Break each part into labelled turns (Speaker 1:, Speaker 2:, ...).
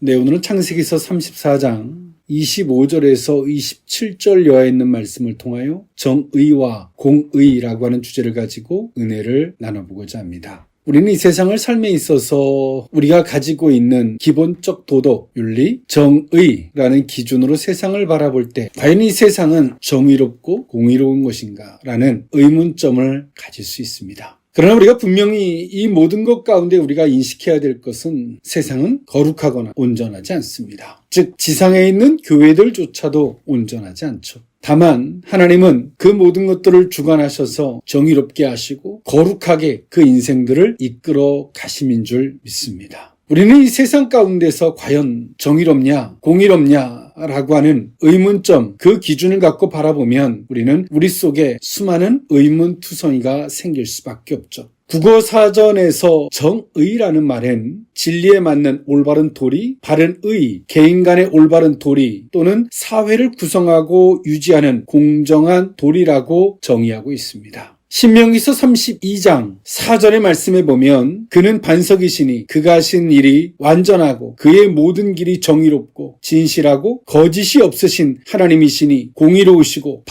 Speaker 1: 네, 오늘은 창세기서 34장 25절에서 27절여에 있는 말씀을 통하여 정의와 공의라고 하는 주제를 가지고 은혜를 나눠보고자 합니다. 우리는 이 세상을 삶에 있어서 우리가 가지고 있는 기본적 도덕, 윤리, 정의라는 기준으로 세상을 바라볼 때 과연 이 세상은 정의롭고 공의로운 것인가? 라는 의문점을 가질 수 있습니다. 그러나 우리가 분명히 이 모든 것 가운데 우리가 인식해야 될 것은 세상은 거룩하거나 온전하지 않습니다. 즉 지상에 있는 교회들조차도 온전하지 않죠. 다만 하나님은 그 모든 것들을 주관하셔서 정의롭게 하시고 거룩하게 그 인생들을 이끌어 가심인 줄 믿습니다. 우리는 이 세상 가운데서 과연 정의롭냐 공의롭냐 라고 하는 의문점, 그 기준을 갖고 바라보면 우리는 우리 속에 수많은 의문투성이가 생길 수밖에 없죠. 국어사전에서 정의라는 말은 진리에 맞는 올바른 도리, 바른 의, 개인 간의 올바른 도리 또는 사회를 구성하고 유지하는 공정한 도리라고 정의하고 있습니다. 신명기서 32장 4절의 말씀에 보면 그는 반석이시니 그가 하신 일이 완전하고 그의 모든 길이 정의롭고 진실하고 거짓이 없으신 하나님이시니 공의로우시고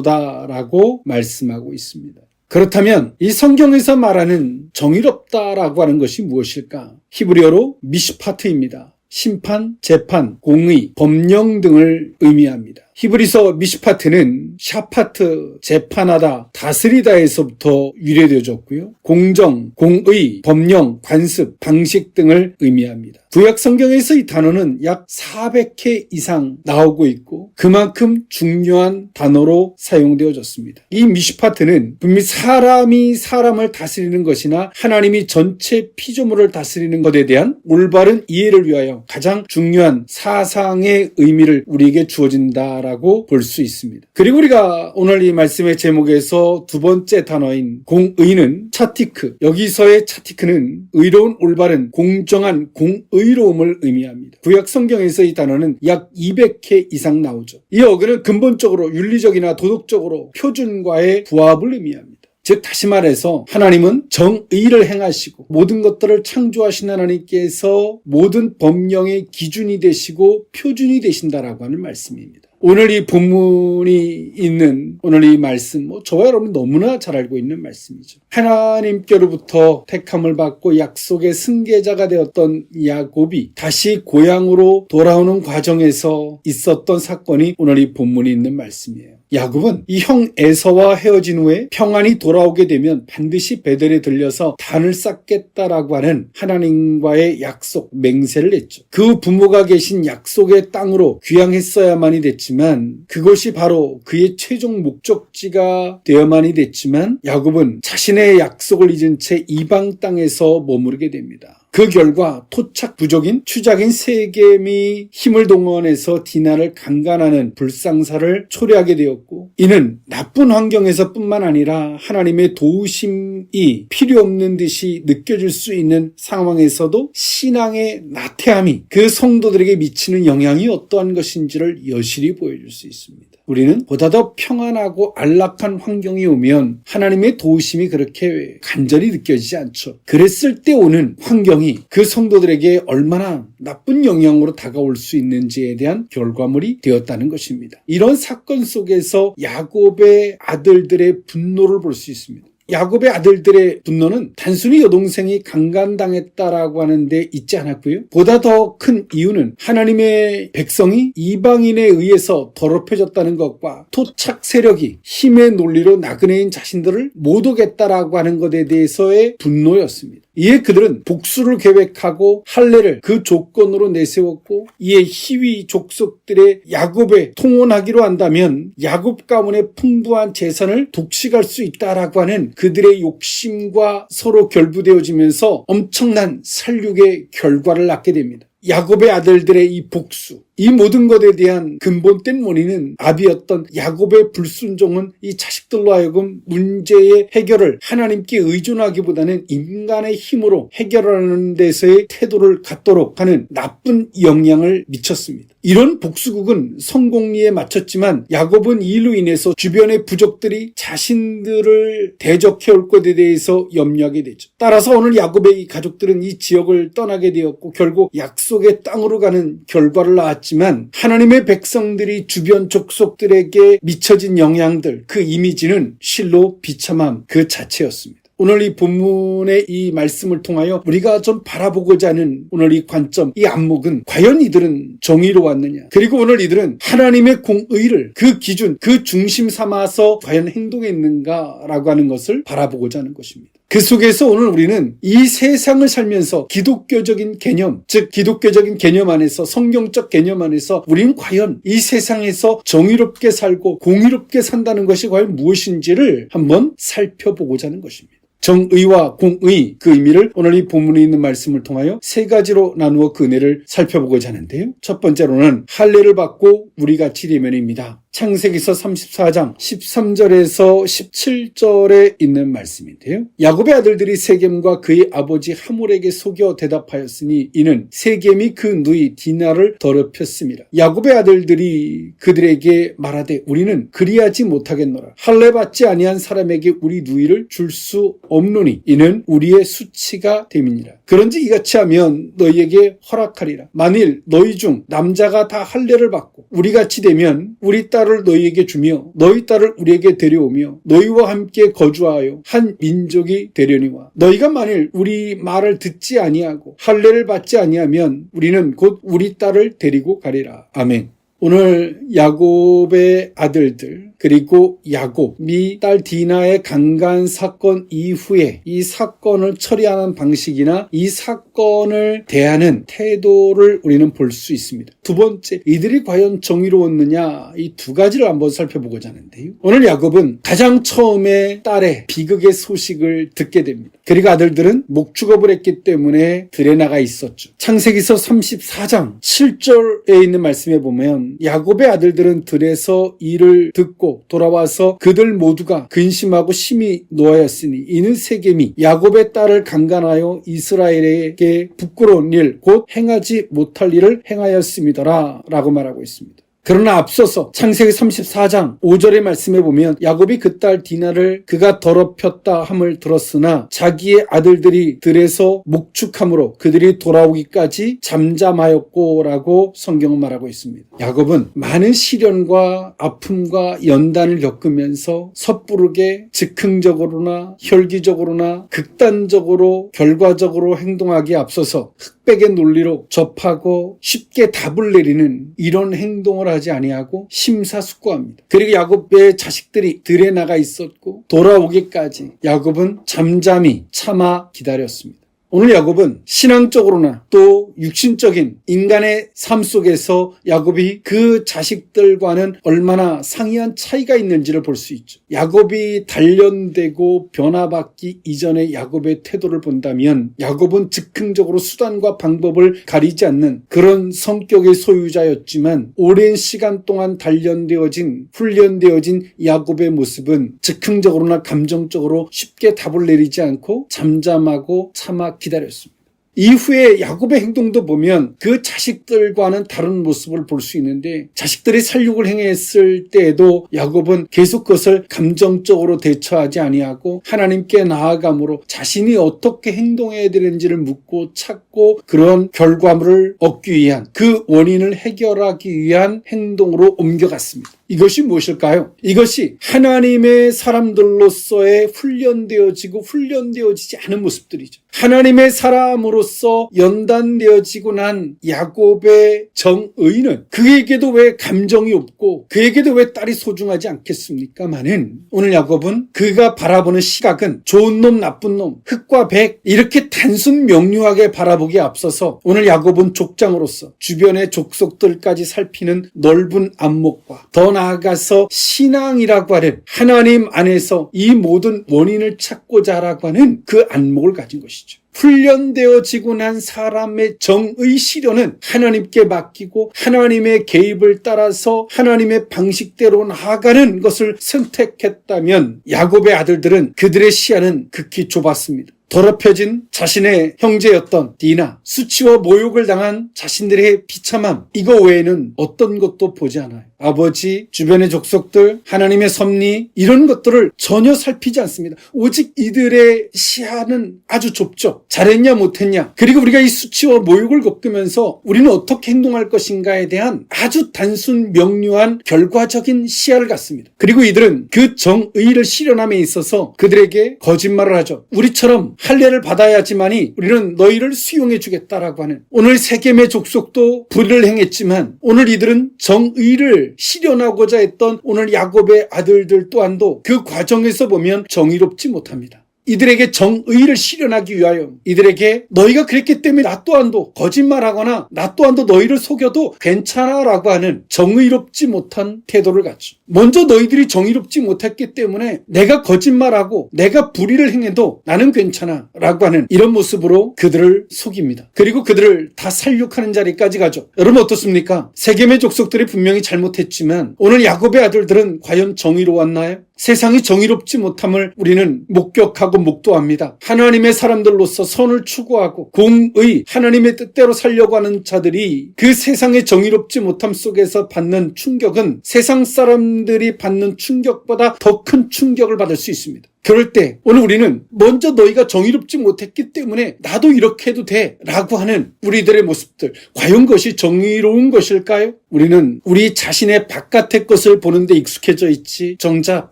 Speaker 1: 바르시도다라고 말씀하고 있습니다. 그렇다면 이 성경에서 말하는 정의롭다라고 하는 것이 무엇일까? 히브리어로 미슈파트입니다. 심판, 재판, 공의, 법령 등을 의미합니다. 히브리서 미슈파트는 샤파트, 재판하다, 다스리다에서부터 유래되어졌고요. 공정, 공의, 법령, 관습, 방식 등을 의미합니다. 구약 성경에서 이 단어는 약 400회 이상 나오고 있고 그만큼 중요한 단어로 사용되어졌습니다. 이 미슈파트는 분명히 사람이 사람을 다스리는 것이나 하나님이 전체 피조물을 다스리는 것에 대한 올바른 이해를 위하여 가장 중요한 사상의 의미를 우리에게 주어진다라고 볼 수 있습니다. 그리고 우리가 오늘 이 말씀의 제목에서 두 번째 단어인 공의는 차티크, 여기서의 차티크는 의로운 올바른 공정한 공의로움을 의미합니다. 구약 성경에서 이 단어는 약 200회 이상 나오죠. 이 어근은 근본적으로 윤리적이나 도덕적으로 표준과의 부합을 의미합니다. 즉 다시 말해서 하나님은 정의를 행하시고 모든 것들을 창조하신 하나님께서 모든 법령의 기준이 되시고 표준이 되신다라고 하는 말씀입니다. 오늘 이 본문이 있는 오늘 이 말씀 저와 여러분 너무나 잘 알고 있는 말씀이죠. 하나님께로부터 택함을 받고 약속의 승계자가 되었던 야곱이 다시 고향으로 돌아오는 과정에서 있었던 사건이 오늘 이 본문이 있는 말씀이에요. 야곱은 이 형 에서와 헤어진 후에 평안히 돌아오게 되면 반드시 베델에 들려서 단을 쌓겠다라고 하는 하나님과의 약속, 맹세를 했죠. 그 부모가 계신 약속의 땅으로 귀향했어야만이 됐지만 그것이 바로 그의 최종 목적지가 되어만이 됐지만 야곱은 자신의 약속을 잊은 채 이방 땅에서 머무르게 됩니다. 그 결과 토착 부족인 추작인 세겜이 힘을 동원해서 디나를 강간하는 불상사를 초래하게 되었고 이는 나쁜 환경에서 뿐만 아니라 하나님의 도우심이 필요 없는 듯이 느껴질 수 있는 상황에서도 신앙의 나태함이 그 성도들에게 미치는 영향이 어떠한 것인지를 여실히 보여줄 수 있습니다. 우리는 보다 더 평안하고 안락한 환경이 오면 하나님의 도우심이 그렇게 간절히 느껴지지 않죠. 그랬을 때 오는 환경이 그 성도들에게 얼마나 나쁜 영향으로 다가올 수 있는지에 대한 결과물이 되었다는 것입니다. 이런 사건 속에서 야곱의 아들들의 분노를 볼 수 있습니다. 야곱의 아들들의 분노는 단순히 여동생이 강간당했다라고 하는데 있지 않았고요. 보다 더 큰 이유는 하나님의 백성이 이방인에 의해서 더럽혀졌다는 것과 토착 세력이 힘의 논리로 나그네인 자신들을 못 오겠다라고 하는 것에 대해서의 분노였습니다. 이에 그들은 복수를 계획하고 할례를 그 조건으로 내세웠고 이에 희위 족속들의 야곱에 통혼하기로 한다면 야곱 가문의 풍부한 재산을 독식할 수 있다라고 하는 그들의 욕심과 서로 결부되어지면서 엄청난 살육의 결과를 낳게 됩니다. 야곱의 아들들의 이 복수, 이 모든 것에 대한 근본된 원인은 아비였던 야곱의 불순종은 이 자식들로 하여금 문제의 해결을 하나님께 의존하기보다는 인간의 힘으로 해결하는 데서의 태도를 갖도록 하는 나쁜 영향을 미쳤습니다. 이런 복수국은 성공리에 마쳤지만 야곱은 이 일로 인해서 주변의 부족들이 자신들을 대적해올 것에 대해서 염려하게 되죠. 따라서 오늘 야곱의 이 가족들은 이 지역을 떠나게 되었고 결국 약속의 땅으로 가는 결과를 낳았지만 하나님의 백성들이 주변 족속들에게 미쳐진 영향들, 그 이미지는 실로 비참함 그 자체였습니다. 오늘 이 본문의 이 말씀을 통하여 우리가 좀 바라보고자 하는 오늘 이 관점, 이 안목은 과연 이들은 정의로웠느냐, 그리고 오늘 이들은 하나님의 공의를 그 기준, 그 중심 삼아서 과연 행동했는가라고 하는 것을 바라보고자 하는 것입니다. 그 속에서 오늘 우리는 이 세상을 살면서 기독교적인 개념, 즉 기독교적인 개념 안에서, 성경적 개념 안에서 우리는 과연 이 세상에서 정의롭게 살고 공의롭게 산다는 것이 과연 무엇인지를 한번 살펴보고자 하는 것입니다. 정의와 공의, 그 의미를 오늘 이 본문에 있는 말씀을 통하여 세 가지로 나누어 그 은혜를 살펴보고자 하는데요. 첫 번째로는 할례를 받고 우리같이 되면입니다. 창세기서 34장 13절에서 17절에 있는 말씀인데요. 야곱의 아들들이 세겜과 그의 아버지 하몰에게 속여 대답하였으니 이는 세겜이 그 누이 디나를 더럽혔습니다. 야곱의 아들들이 그들에게 말하되 우리는 그리하지 못하겠노라. 할례 받지 아니한 사람에게 우리 누이를 줄 수 없노니 이는 우리의 수치가 됨이니라. 그런지 이같이 하면 너희에게 허락하리라. 만일 너희 중 남자가 다 할례를 받고 우리같이 되면 우리 딸을 너희에게 주며 너희 딸을 우리에게 데려오며 너희와 함께 거주하여 한 민족이 되려니와 너희가 만일 우리 말을 듣지 아니하고 할례를 받지 아니하면 우리는 곧 우리 딸을 데리고 가리라. 아멘. 오늘 야곱의 아들들 그리고 야곱이 딸 디나의 강간 사건 이후에 이 사건을 처리하는 방식이나 이 사건을 대하는 태도를 우리는 볼 수 있습니다. 두 번째, 이들이 과연 정의로웠느냐, 이 두 가지를 한번 살펴보고자 하는데요. 오늘 야곱은 가장 처음에 딸의 비극의 소식을 듣게 됩니다. 그리고 아들들은 목축업을 했기 때문에 들에 나가 있었죠. 창세기서 34장 7절에 있는 말씀에 보면 야곱의 아들들은 들에서 일을 듣고 돌아와서 그들 모두가 근심하고 심히 노하였으니 이는 세겜이 야곱의 딸을 강간하여 이스라엘에게 부끄러운 일 곧 행하지 못할 일을 행하였음이더라 라고 말하고 있습니다. 그러나 앞서서 창세기 34장 5절의 말씀에 보면 야곱이 그 딸 디나를 그가 더럽혔다 함을 들었으나 자기의 아들들이 들에서 목축함으로 그들이 돌아오기까지 잠잠하였고 라고 성경은 말하고 있습니다. 야곱은 많은 시련과 아픔과 연단을 겪으면서 섣부르게 즉흥적으로나 혈기적으로나 극단적으로 결과적으로 행동하기에 앞서서 흑백의 논리로 접하고 쉽게 답을 내리는 이런 행동을 하지 아니하고 심사숙고합니다. 그리고 야곱의 자식들이 들에 나가 있었고 돌아오기까지 야곱은 잠잠히 참아 기다렸습니다. 오늘 야곱은 신앙적으로나 또 육신적인 인간의 삶 속에서 야곱이 그 자식들과는 얼마나 상이한 차이가 있는지를 볼 수 있죠. 야곱이 단련되고 변화받기 이전의 야곱의 태도를 본다면 야곱은 즉흥적으로 수단과 방법을 가리지 않는 그런 성격의 소유자였지만 오랜 시간 동안 단련되어진 훈련되어진 야곱의 모습은 즉흥적으로나 감정적으로 쉽게 답을 내리지 않고 잠잠하고 참아 기다렸습니다. 이후에 야곱의 행동도 보면 그 자식들과는 다른 모습을 볼 수 있는데 자식들이 살육을 행했을 때에도 야곱은 계속 그것을 감정적으로 대처하지 아니하고 하나님께 나아감으로 자신이 어떻게 행동해야 되는지를 묻고 찾고 그런 결과물을 얻기 위한 그 원인을 해결하기 위한 행동으로 옮겨갔습니다. 이것이 무엇일까요? 이것이 하나님의 사람들로서의 훈련되어지지 않은 모습들이죠. 하나님의 사람으로서 연단되어지고 난 야곱의 정의는 그에게도 왜 감정이 없고 그에게도 왜 딸이 소중하지 않겠습니까마는 오늘 야곱은 그가 바라보는 시각은 좋은 놈 나쁜 놈 흑과 백 이렇게 단순 명료하게 바라보기에 앞서서 오늘 야곱은 족장으로서 주변의 족속들까지 살피는 넓은 안목과 더 나아가서 신앙이라고 하는 하나님 안에서 이 모든 원인을 찾고자 하라고 하는 그 안목을 가진 것이죠. 훈련되어지고 난 사람의 정의 시련은 하나님께 맡기고 하나님의 개입을 따라서 하나님의 방식대로 나아가는 것을 선택했다면 야곱의 아들들은 그들의 시야는 극히 좁았습니다. 더럽혀진 자신의 형제였던 디나, 수치와 모욕을 당한 자신들의 비참함, 이거 외에는 어떤 것도 보지 않아요. 아버지, 주변의 족속들, 하나님의 섭리, 이런 것들을 전혀 살피지 않습니다. 오직 이들의 시야는 아주 좁죠. 잘했냐 못했냐, 그리고 우리가 이 수치와 모욕을 겪으면서 우리는 어떻게 행동할 것인가에 대한 아주 단순 명료한 결과적인 시야를 갖습니다. 그리고 이들은 그 정의를 실현함에 있어서 그들에게 거짓말을 하죠. 우리처럼 할례를 받아야지만이 우리는 너희를 수용해 주겠다라고 하는, 오늘 세겜의 족속도 불의를 행했지만 오늘 이들은 정의를 실현하고자 했던 오늘 야곱의 아들들 또한도 그 과정에서 보면 정의롭지 못합니다. 이들에게 정의를 실현하기 위하여 이들에게 너희가 그랬기 때문에 나 또한도 거짓말하거나 나 또한도 너희를 속여도 괜찮아 라고 하는 정의롭지 못한 태도를 갖죠. 먼저 너희들이 정의롭지 못했기 때문에 내가 거짓말하고 내가 불의를 행해도 나는 괜찮아 라고 하는 이런 모습으로 그들을 속입니다. 그리고 그들을 다 살육하는 자리까지 가죠. 여러분 어떻습니까? 세겜의 족속들이 분명히 잘못했지만 오늘 야곱의 아들들은 과연 정의로웠나요? 세상이 정의롭지 못함을 우리는 목격하고 목도합니다. 하나님의 사람들로서 선을 추구하고 공의, 하나님의 뜻대로 살려고 하는 자들이 그 세상의 정의롭지 못함 속에서 받는 충격은 세상 사람들이 받는 충격보다 더 큰 충격을 받을 수 있습니다. 그럴 때 오늘 우리는 먼저 너희가 정의롭지 못했기 때문에 나도 이렇게 해도 돼 라고 하는 우리들의 모습들, 과연 그것이 정의로운 것일까요? 우리는 우리 자신의 바깥의 것을 보는데 익숙해져 있지 정작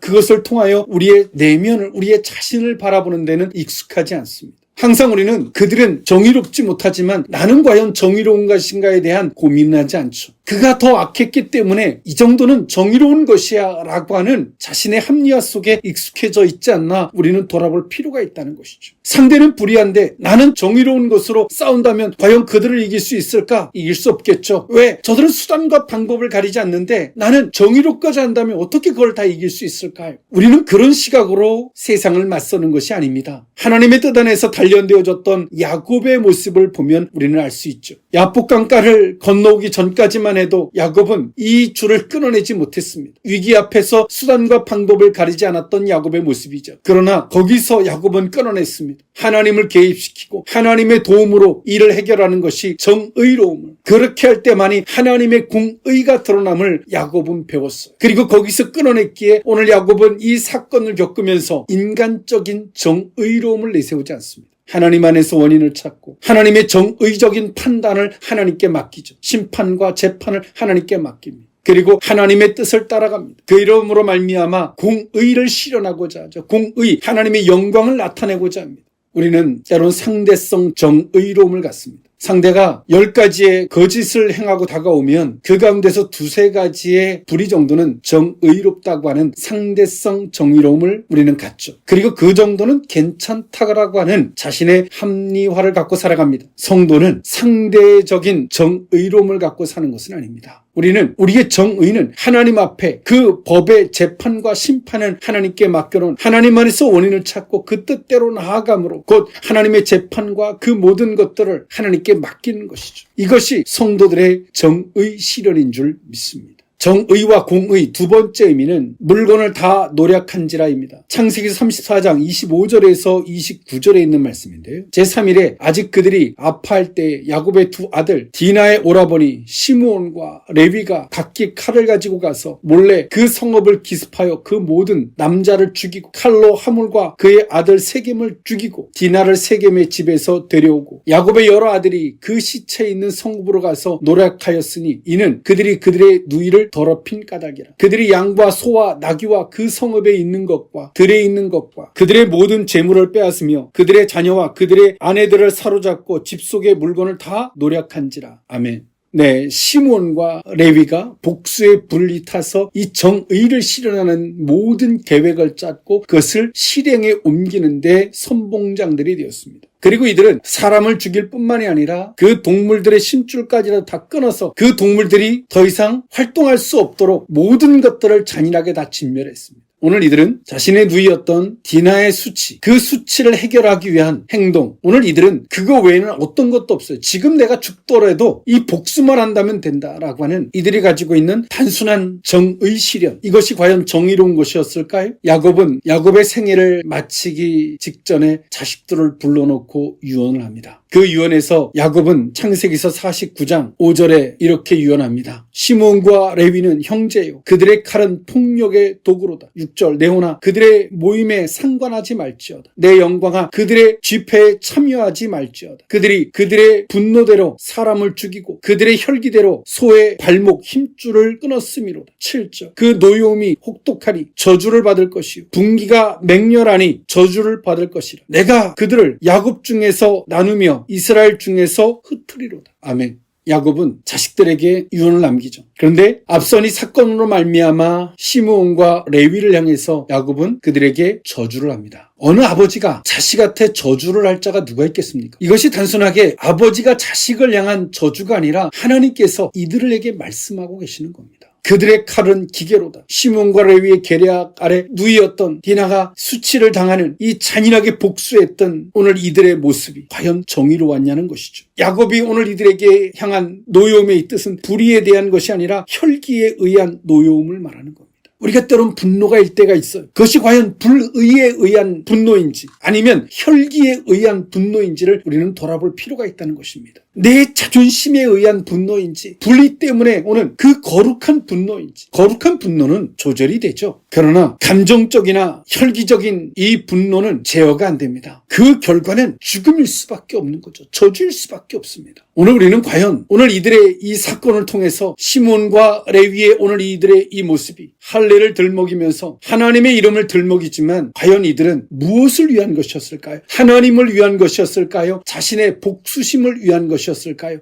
Speaker 1: 그것을 통하여 우리의 내면을, 우리의 자신을 바라보는 데는 익숙하지 않습니다. 항상 우리는 그들은 정의롭지 못하지만 나는 과연 정의로운 것인가에 대한 고민을 하지 않죠. 그가 더 악했기 때문에 이 정도는 정의로운 것이야 라고 하는 자신의 합리화 속에 익숙해져 있지 않나 우리는 돌아볼 필요가 있다는 것이죠. 상대는 불의한데 나는 정의로운 것으로 싸운다면 과연 그들을 이길 수 있을까? 이길 수 없겠죠. 왜? 저들은 수단과 방법을 가리지 않는데 나는 정의롭고자 한다면 어떻게 그걸 다 이길 수 있을까요? 우리는 그런 시각으로 세상을 맞서는 것이 아닙니다. 하나님의 뜻 안에서 단련되어졌던 야곱의 모습을 보면 우리는 알 수 있죠. 야복강가를 건너오기 전까지만 해도 야곱은 이 줄을 끊어내지 못했습니다. 위기 앞에서 수단과 방법을 가리지 않았던 야곱의 모습이죠. 그러나 거기서 야곱은 끊어냈습니다. 하나님을 개입시키고 하나님의 도움으로 일을 해결하는 것이 정의로움을, 그렇게 할 때만이 하나님의 공의가 드러남을 야곱은 배웠어요. 그리고 거기서 끊어냈기에 오늘 야곱은 이 사건을 겪으면서 인간적인 정의로움을 내세우지 않습니다. 하나님 안에서 원인을 찾고 하나님의 정의적인 판단을 하나님께 맡기죠. 심판과 재판을 하나님께 맡깁니다. 그리고 하나님의 뜻을 따라갑니다. 그 이름으로 말미암아 공의를 실현하고자 하죠. 공의, 하나님의 영광을 나타내고자 합니다. 우리는 때론 상대성 정의로움을 갖습니다. 상대가 10가지의 거짓을 행하고 다가오면 그 가운데서 2-3가지의 불의 정도는 정의롭다고 하는 상대성 정의로움을 우리는 갖죠. 그리고 그 정도는 괜찮다고 하는 자신의 합리화를 갖고 살아갑니다. 성도는 상대적인 정의로움을 갖고 사는 것은 아닙니다. 우리는 우리의 정의는 하나님 앞에 그 법의 재판과 심판은 하나님께 맡겨놓은 하나님 안에서 원인을 찾고 그 뜻대로 나아감으로 곧 하나님의 재판과 그 모든 것들을 하나님께 맡기는 것이죠. 이것이 성도들의 정의 실현인 줄 믿습니다. 정의와 공의 두 번째 의미는 물건을 다 노력한지라입니다. 창세기 34장 25절에서 29절에 있는 말씀인데요. 제3일에 아직 그들이 아파할 때 야곱의 두 아들 디나의 오라버니 시므온과 레위가 각기 칼을 가지고 가서 몰래 그 성읍을 기습하여 그 모든 남자를 죽이고 칼로 하물과 그의 아들 세겜을 죽이고 디나를 세겜의 집에서 데려오고 야곱의 여러 아들이 그 시체에 있는 성읍으로 가서 노력하였으니 이는 그들이 그들의 누이를 더럽힌 까닭이라. 그들이 양과 소와 나귀와 그 성읍에 있는 것과 들에 있는 것과 그들의 모든 재물을 빼앗으며 그들의 자녀와 그들의 아내들을 사로잡고 집 속의 물건을 다 노력한지라. 아멘. 네, 시므온과 레위가 복수의 불이 타서 이 정의를 실현하는 모든 계획을 짰고 그것을 실행에 옮기는데 선봉장들이 되었습니다. 그리고 이들은 사람을 죽일 뿐만이 아니라 그 동물들의 심줄까지도 다 끊어서 그 동물들이 더 이상 활동할 수 없도록 모든 것들을 잔인하게 다 진멸했습니다. 오늘 이들은 자신의 누이였던 디나의 수치, 그 수치를 해결하기 위한 행동, 오늘 이들은 그거 외에는 어떤 것도 없어요. 지금 내가 죽더라도 이 복수만 한다면 된다라고 하는 이들이 가지고 있는 단순한 정의 실현, 이것이 과연 정의로운 것이었을까요? 야곱은 야곱의 생애를 마치기 직전에 자식들을 불러놓고 유언을 합니다. 그 유언에서 야곱은 창세기서 49장 5절에 이렇게 유언합니다. 시몬과 레위는 형제요, 그들의 칼은 폭력의 도구로다. 6절, 네오나 그들의 모임에 상관하지 말지어다. 내 영광아 그들의 집회에 참여하지 말지어다. 그들이 그들의 분노대로 사람을 죽이고 그들의 혈기대로 소의 발목 힘줄을 끊었음이로다. 7절, 그 노여움이 혹독하니 저주를 받을 것이요, 분기가 맹렬하니 저주를 받을 것이라. 내가 그들을 야곱 중에서 나누며 이스라엘 중에서 흩으리로다. 아멘. 야곱은 자식들에게 유언을 남기죠. 그런데 앞선 이 사건으로 말미암아 시므온과 레위를 향해서 야곱은 그들에게 저주를 합니다. 어느 아버지가 자식한테 저주를 할 자가 누가 있겠습니까? 이것이 단순하게 아버지가 자식을 향한 저주가 아니라 하나님께서 이들에게 말씀하고 계시는 겁니다. 그들의 칼은 기계로다. 시몬과 레위의 계략 아래 누이였던 디나가 수치를 당하는 이 잔인하게 복수했던 오늘 이들의 모습이 과연 정의로웠냐는 것이죠. 야곱이 오늘 이들에게 향한 노여움의 뜻은 불의에 대한 것이 아니라 혈기에 의한 노여움을 말하는 겁니다. 우리가 때론 분노가 일 때가 있어요. 그것이 과연 불의에 의한 분노인지 아니면 혈기에 의한 분노인지를 우리는 돌아볼 필요가 있다는 것입니다. 내 자존심에 의한 분노인지, 분리 때문에 오는 그 거룩한 분노인지. 거룩한 분노는 조절이 되죠. 그러나 감정적이나 혈기적인 이 분노는 제어가 안 됩니다. 그 결과는 죽음일 수밖에 없는 거죠. 저주일 수밖에 없습니다. 오늘 우리는 과연 오늘 이들의 이 사건을 통해서 시몬과 레위의 오늘 이들의 이 모습이 할례를 들먹이면서 하나님의 이름을 들먹이지만 과연 이들은 무엇을 위한 것이었을까요? 하나님을 위한 것이었을까요? 자신의 복수심을 위한 것이었을까요?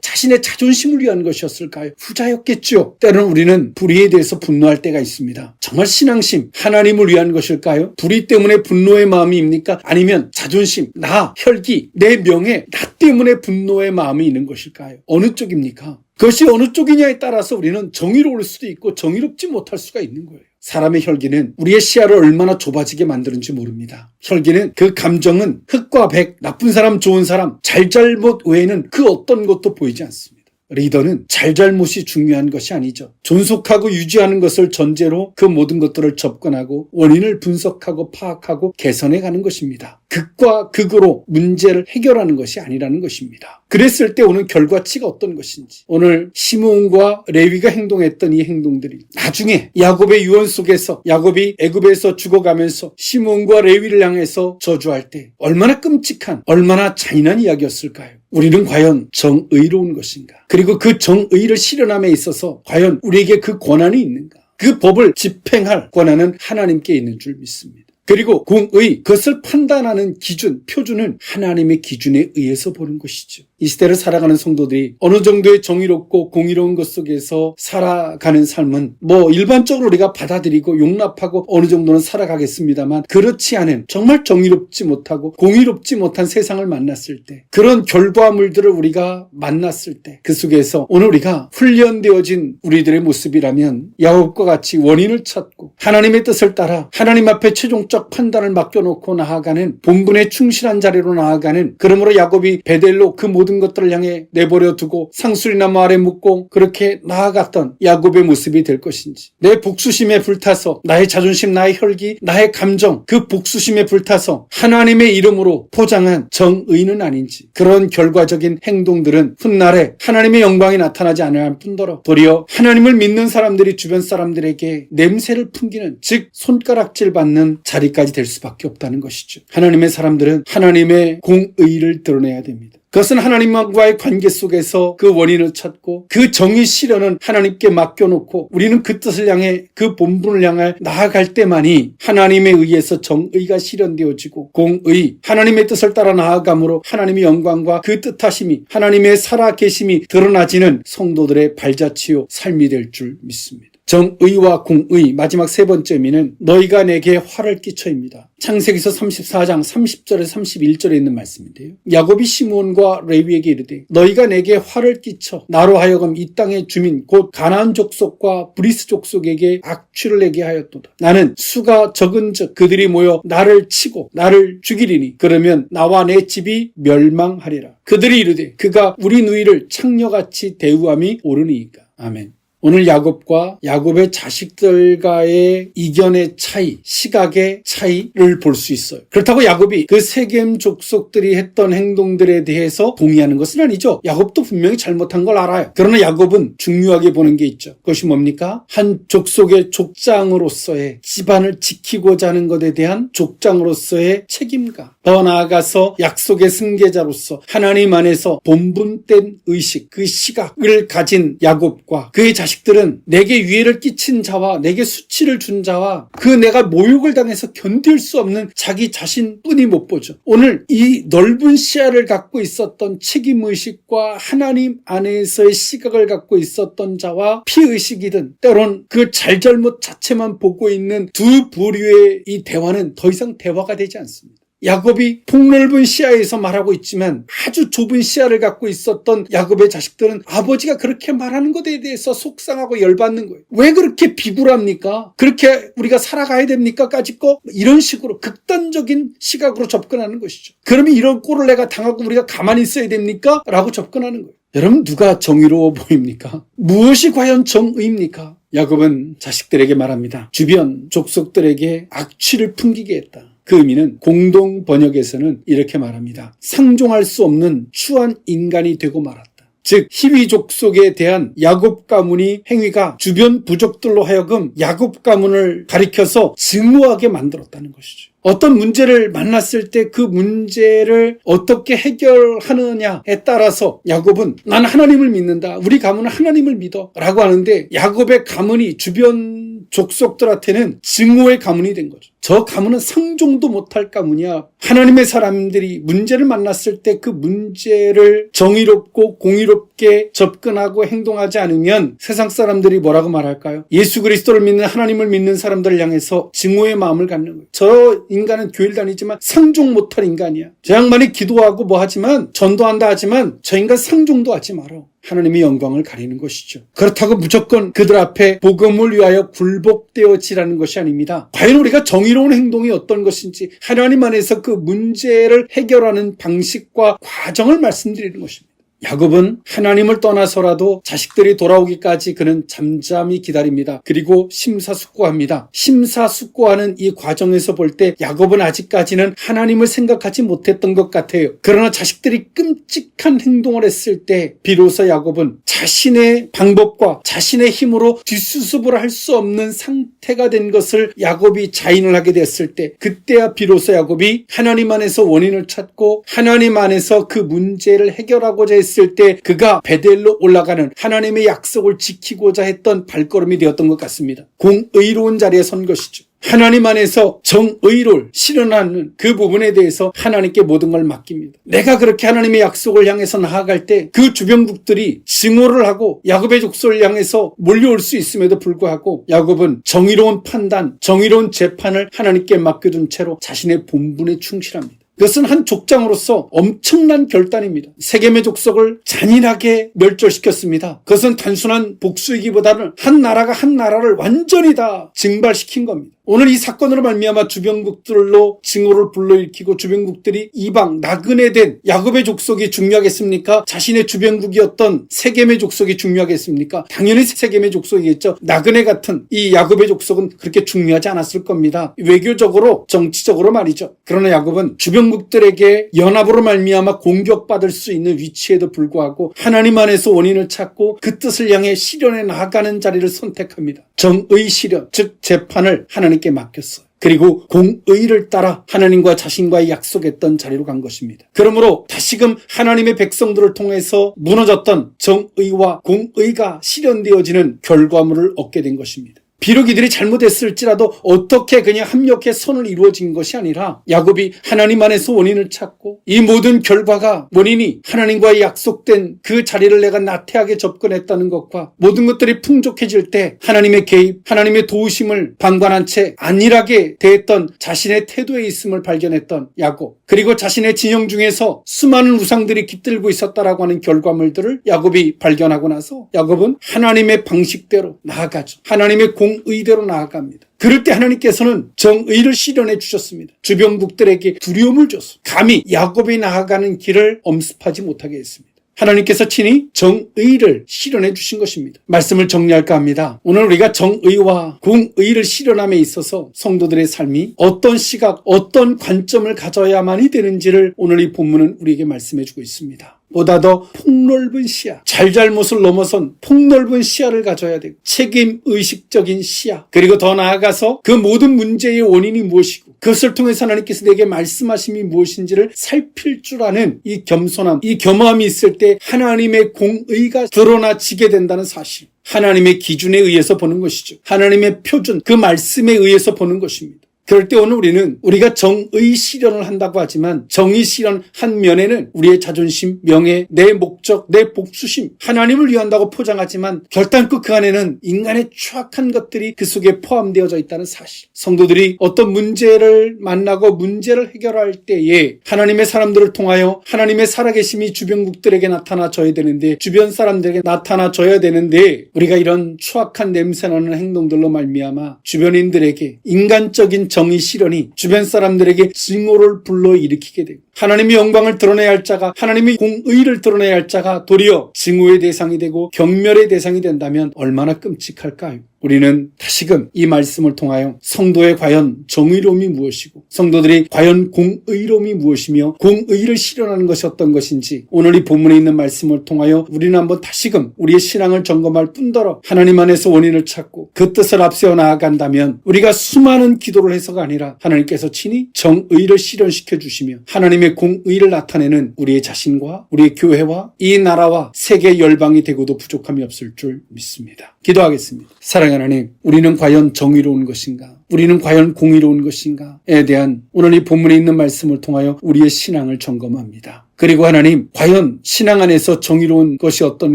Speaker 1: 자신의 자존심을 위한 것이었을까요? 후자였겠죠. 때로는 우리는 불의에 대해서 분노할 때가 있습니다. 정말 신앙심, 하나님을 위한 것일까요? 불의 때문에 분노의 마음입니까? 아니면 자존심, 나, 혈기, 내 명예, 나 때문에 분노의 마음이 있는 것일까요? 어느 쪽입니까? 그것이 어느 쪽이냐에 따라서 우리는 정의로울 수도 있고 정의롭지 못할 수가 있는 거예요. 사람의 혈기는 우리의 시야를 얼마나 좁아지게 만드는지 모릅니다. 혈기는 그 감정은 흑과 백, 나쁜 사람, 좋은 사람, 잘잘못 외에는 그 어떤 것도 보이지 않습니다. 리더는 잘잘못이 중요한 것이 아니죠. 존속하고 유지하는 것을 전제로 그 모든 것들을 접근하고 원인을 분석하고 파악하고 개선해 가는 것입니다. 극과 극으로 문제를 해결하는 것이 아니라는 것입니다. 그랬을 때 오는 결과치가 어떤 것인지, 오늘 시므온과 레위가 행동했던 이 행동들이 나중에 야곱의 유언 속에서 야곱이 애굽에서 죽어가면서 시므온과 레위를 향해서 저주할 때 얼마나 끔찍한, 얼마나 잔인한 이야기였을까요? 우리는 과연 정의로운 것인가? 그리고 그 정의를 실현함에 있어서 과연 우리에게 그 권한이 있는가? 그 법을 집행할 권한은 하나님께 있는 줄 믿습니다. 그리고 공의, 그것을 판단하는 기준, 표준은 하나님의 기준에 의해서 보는 것이죠. 이 시대를 살아가는 성도들이 어느 정도의 정의롭고 공의로운 것 속에서 살아가는 삶은 일반적으로 우리가 받아들이고 용납하고 어느 정도는 살아가겠습니다만, 그렇지 않은 정말 정의롭지 못하고 공의롭지 못한 세상을 만났을 때, 그런 결과물들을 우리가 만났을 때 그 속에서 오늘 우리가 훈련되어진 우리들의 모습이라면 야곱과 같이 원인을 찾고 하나님의 뜻을 따라 하나님 앞에 최종적 판단을 맡겨놓고 나아가는, 본분에 충실한 자리로 나아가는, 그러므로 야곱이 베델로 그 모든 것들을 향해 내버려 두고 상수리나무 아래 묻고 그렇게 나아갔던 야곱의 모습이 될 것인지, 내 복수심에 불타서 나의 자존심, 나의 혈기, 나의 감정, 그 복수심에 불타서 하나님의 이름으로 포장한 정의는 아닌지, 그런 결과적인 행동들은 훗날에 하나님의 영광이 나타나지 않을 뿐더러 도리어 하나님을 믿는 사람들이 주변 사람들에게 냄새를 풍기는, 즉 손가락질 받는 자리까지 될 수밖에 없다는 것이죠. 하나님의 사람들은 하나님의 공의를 드러내야 됩니다. 그것은 하나님과의 관계 속에서 그 원인을 찾고 그 정의 실현은 하나님께 맡겨놓고 우리는 그 뜻을 향해, 그 본분을 향해 나아갈 때만이 하나님에 의해서 정의가 실현되어지고 공의, 하나님의 뜻을 따라 나아감으로 하나님의 영광과 그 뜻하심이, 하나님의 살아계심이 드러나지는 성도들의 발자취요 삶이 될 줄 믿습니다. 정의와 공의, 마지막 세 번째 의미는 너희가 내게 화를 끼쳐입니다. 창세기서 34장 30절에 31절에 있는 말씀인데요. 야곱이 시므온과 레위에게 이르되 너희가 내게 화를 끼쳐 나로 하여금 이 땅의 주민 곧 가나안 족속과 브리스 족속에게 악취를 내게 하였도다. 나는 수가 적은즉 그들이 모여 나를 치고 나를 죽이리니 그러면 나와 내 집이 멸망하리라. 그들이 이르되 그가 우리 누이를 창녀같이 대우함이 옳으니이까. 아멘. 오늘 야곱과 야곱의 자식들과의 이견의 차이, 시각의 차이를 볼 수 있어요. 그렇다고 야곱이 그 세겜 족속들이 했던 행동들에 대해서 동의하는 것은 아니죠. 야곱도 분명히 잘못한 걸 알아요. 그러나 야곱은 중요하게 보는 게 있죠. 그것이 뭡니까? 한 족속의 족장으로서의 집안을 지키고자 하는 것에 대한 족장으로서의 책임감. 더 나아가서 약속의 승계자로서 하나님 안에서 본분된 의식, 그 시각을 가진 야곱과 그의 자식들은 내게 위해를 끼친 자와 내게 수치를 준 자와 그 내가 모욕을 당해서 견딜 수 없는 자기 자신뿐이 못 보죠. 오늘 이 넓은 시야를 갖고 있었던 책임의식과 하나님 안에서의 시각을 갖고 있었던 자와 피의식이든 때론 그 잘잘못 자체만 보고 있는 두 부류의 이 대화는 더 이상 대화가 되지 않습니다. 야곱이 폭넓은 시야에서 말하고 있지만 아주 좁은 시야를 갖고 있었던 야곱의 자식들은 아버지가 그렇게 말하는 것에 대해서 속상하고 열받는 거예요. 왜 그렇게 비굴합니까? 그렇게 우리가 살아가야 됩니까? 까짓거? 이런 식으로 극단적인 시각으로 접근하는 것이죠. 그러면 이런 꼴을 내가 당하고 우리가 가만히 있어야 됩니까? 라고 접근하는 거예요. 여러분, 누가 정의로워 보입니까? 무엇이 과연 정의입니까? 야곱은 자식들에게 말합니다. 주변 족속들에게 악취를 풍기게 했다. 그 의미는 공동 번역에서는 이렇게 말합니다. 상종할 수 없는 추한 인간이 되고 말았다. 즉 히위 족속에 대한 야곱 가문의 행위가 주변 부족들로 하여금 야곱 가문을 가리켜서 증오하게 만들었다는 것이죠. 어떤 문제를 만났을 때 그 문제를 어떻게 해결하느냐에 따라서 야곱은 난 하나님을 믿는다. 우리 가문은 하나님을 믿어. 라고 하는데 야곱의 가문이 주변 족속들한테는 증오의 가문이 된 거죠. 저 가문은 상종도 못할 가문이야. 하나님의 사람들이 문제를 만났을 때 그 문제를 정의롭고 공의롭게 접근하고 행동하지 않으면 세상 사람들이 뭐라고 말할까요? 예수 그리스도를 믿는 하나님을 믿는 사람들을 향해서 증오의 마음을 갖는 거예요. 저 인간은 교회를 다니지만 상종 못할 인간이야. 저 양반이 기도하고 뭐 하지만 전도한다 하지만 저 인간 상종도 하지 마라. 하나님의 영광을 가리는 것이죠. 그렇다고 무조건 그들 앞에 복음을 위하여 굴복되어지라는 것이 아닙니다. 과연 우리가 정의로운 행동이 어떤 것인지 하나님 안에서 그 문제를 해결하는 방식과 과정을 말씀드리는 것입니다. 야곱은 하나님을 떠나서라도 자식들이 돌아오기까지 그는 잠잠히 기다립니다. 그리고 심사숙고합니다. 심사숙고하는 이 과정에서 볼 때 야곱은 아직까지는 하나님을 생각하지 못했던 것 같아요. 그러나 자식들이 끔찍한 행동을 했을 때 비로소 야곱은 자신의 방법과 자신의 힘으로 뒷수습을 할 수 없는 상태가 된 것을 야곱이 자인을 하게 됐을 때 그때야 비로소 야곱이 하나님 안에서 원인을 찾고 하나님 안에서 그 문제를 해결하고자 했을 때 그가 베델로 올라가는 하나님의 약속을 지키고자 했던 발걸음이 되었던 것 같습니다. 공의로운 자리에 선 것이죠. 하나님 안에서 정의를 실현하는 그 부분에 대해서 하나님께 모든 걸 맡깁니다. 내가 그렇게 하나님의 약속을 향해서 나아갈 때 그 주변국들이 증오를 하고 야곱의 족속을 향해서 몰려올 수 있음에도 불구하고 야곱은 정의로운 판단, 정의로운 재판을 하나님께 맡겨둔 채로 자신의 본분에 충실합니다. 그것은 한 족장으로서 엄청난 결단입니다. 세겜의 족속을 잔인하게 멸절시켰습니다. 그것은 단순한 복수이기보다는 한 나라가 한 나라를 완전히 다 증발시킨 겁니다. 오늘 이 사건으로 말미암아 주변국들로 증오를 불러일으키고 주변국들이 이방 나그네 된 야곱의 족속이 중요하겠습니까? 자신의 주변국이었던 세겜의 족속이 중요하겠습니까? 당연히 세겜의 족속이겠죠. 나그네 같은 이 야곱의 족속은 그렇게 중요하지 않았을 겁니다. 외교적으로 정치적으로 말이죠. 그러나 야곱은 주변국들에게 연합으로 말미암아 공격받을 수 있는 위치에도 불구하고 하나님 안에서 원인을 찾고 그 뜻을 향해 실현해 나아가는 자리를 선택합니다. 정의 실현, 즉 재판을 하나님께 맡겼어요. 그리고 공의를 따라 하나님과 자신과의 약속했던 자리로 간 것입니다. 그러므로 다시금 하나님의 백성들을 통해서 무너졌던 정의와 공의가 실현되어지는 결과물을 얻게 된 것입니다. 비록 이들이 잘못했을지라도 어떻게 그냥 합력해 선을 이루어진 것이 아니라 야곱이 하나님 안에서 원인을 찾고 이 모든 결과가 원인이 하나님과의 약속된 그 자리를 내가 나태하게 접근했다는 것과 모든 것들이 풍족해질 때 하나님의 개입, 하나님의 도우심을 방관한 채 안일하게 대했던 자신의 태도에 있음을 발견했던 야곱, 그리고 자신의 진영 중에서 수많은 우상들이 깃들고 있었다라고 하는 결과물들을 야곱이 발견하고 나서 야곱은 하나님의 방식대로 나아가죠. 하나님의 공의대로 나아갑니다. 그럴 때 하나님께서는 정의를 실현해 주셨습니다. 주변국들에게 두려움을 줬어. 감히 야곱이 나아가는 길을 엄습하지 못하게 했습니다. 하나님께서 친히 정의를 실현해 주신 것입니다. 말씀을 정리할까 합니다. 오늘 우리가 정의와 공의를 실현함에 있어서 성도들의 삶이 어떤 시각, 어떤 관점을 가져야만이 되는지를 오늘 이 본문은 우리에게 말씀해 주고 있습니다. 보다 더 폭넓은 시야, 잘잘못을 넘어선 폭넓은 시야를 가져야 되고 책임의식적인 시야, 그리고 더 나아가서 그 모든 문제의 원인이 무엇이고 그것을 통해서 하나님께서 내게 말씀하심이 무엇인지를 살필 줄 아는 이 겸손함, 이 겸함이 있을 때 하나님의 공의가 드러나지게 된다는 사실, 하나님의 기준에 의해서 보는 것이죠. 하나님의 표준, 그 말씀에 의해서 보는 것입니다. 그럴 때 오늘 우리는 우리가 정의 실현을 한다고 하지만 정의 실현 한 면에는 우리의 자존심, 명예, 내 목적, 내 복수심, 하나님을 위한다고 포장하지만 결단코 그 안에는 인간의 추악한 것들이 그 속에 포함되어져 있다는 사실. 성도들이 어떤 문제를 만나고 문제를 해결할 때에 하나님의 사람들을 통하여 하나님의 살아계심이 주변국들에게 나타나줘야 되는데, 주변 사람들에게 나타나줘야 되는데 우리가 이런 추악한 냄새나는 행동들로 말미암아 주변인들에게 인간적인 정의 실현이 주변 사람들에게 증오를 불러일으키게 되고 하나님의 영광을 드러내야 할 자가, 하나님의 공의를 드러내야 할 자가 도리어 증오의 대상이 되고 경멸의 대상이 된다면 얼마나 끔찍할까요? 우리는 다시금 이 말씀을 통하여 성도의 과연 정의로움이 무엇이고 성도들이 과연 공의로움이 무엇이며 공의를 실현하는 것이 어떤 것인지 오늘 이 본문에 있는 말씀을 통하여 우리는 한번 다시금 우리의 신앙을 점검할 뿐더러 하나님 안에서 원인을 찾고 그 뜻을 앞세워 나아간다면 우리가 수많은 기도를 해서가 아니라 하나님께서 친히 정의를 실현시켜 주시며 하나님의 공의를 나타내는 우리의 자신과 우리의 교회와 이 나라와 세계 열방이 되고도 부족함이 없을 줄 믿습니다. 기도하겠습니다. 사랑하는 하나님, 우리는 과연 정의로운 것인가? 우리는 과연 공의로운 것인가에 대한 오늘 이 본문에 있는 말씀을 통하여 우리의 신앙을 점검합니다. 그리고 하나님, 과연 신앙 안에서 정의로운 것이 어떤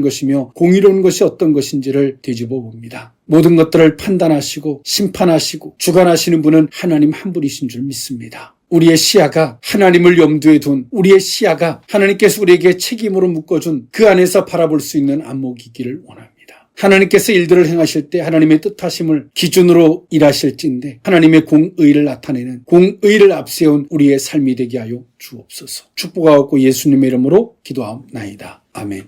Speaker 1: 것이며 공의로운 것이 어떤 것인지를 뒤집어 봅니다. 모든 것들을 판단하시고 심판하시고 주관하시는 분은 하나님 한 분이신 줄 믿습니다. 우리의 시야가 하나님을 염두에 둔, 우리의 시야가 하나님께서 우리에게 책임으로 묶어준 그 안에서 바라볼 수 있는 안목이기를 원합니다. 하나님께서 일들을 행하실 때 하나님의 뜻하심을 기준으로 일하실진데 하나님의 공의를 나타내는, 공의를 앞세운 우리의 삶이 되게 하여 주옵소서. 축복하옵고 예수님의 이름으로 기도하옵나이다. 아멘.